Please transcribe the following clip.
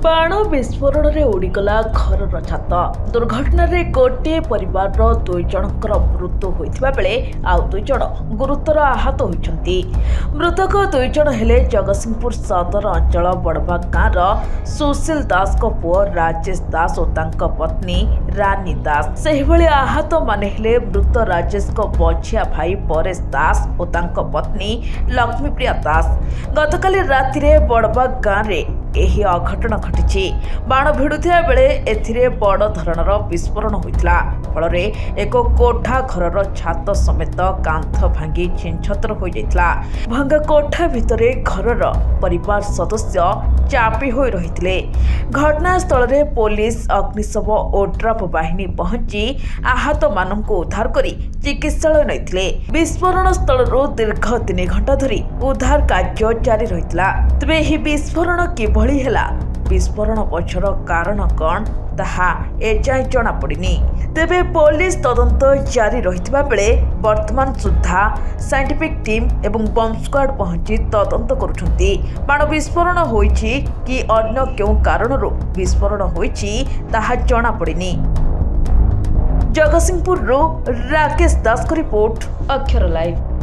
बाण विस्फोरण में उड़ीगला घर छात दुर्घटन गोटे परिवार दुई जनकर मृत्यु होता बेले आउ दुई जन गुरुतर आहत होती। मृतक दुई जन हेले जगतसिंहपुर सदर अंचल बड़बा गाँव सुशील दास को पुओ राजेश दास और तांका पत्नी रानी दास। सेहिभଳି आहत माने हेले मृत राजेश को बझिया भाई परेश दास और तांका पत्नी लक्ष्मीप्रिया दास। गतकाली राति रे बड़बा गाँव में यही अघटन घटी। बाण भिड़ुथिया बेले एथिरे बड़ धरणर विस्फोरण होइतला। फल एक कोठा घरर छात समेत कांथ भांगी छिनछतर हो जाइतला। भंगा कोठा भितरे घरर परिवार सदस्य चापी होई रहितले। घटनास्थल में पुलिस अग्निशम और ड्राफ बाहिनी पहुंची आहत माननकु उद्धार करी चिकित्सालय नैथिले। विस्फोरण स्थल दीर्घ 3 घंटा धरी उद्धार कार्य जारी रहितला। तबे ही विस्फोरण किभଳି ହେଲା, विस्फोरण पछर कारण कौन ताहा एजाए जना पड़िनी। तेबे पुलिस तदंत जारी रहितबा बेले वर्तमान सुद्धा साइंटिफिक टीम एवं बम स्क्वाड पहुंची तदंत करुछंती। बाण विस्फोरण होईछि कि अन्य केउ कारणरू विस्फोरण होईछि ताहा जना पड़िनी। जगतसिंहपुर राकेश दास को रिपोर्ट, अक्षर लाइव।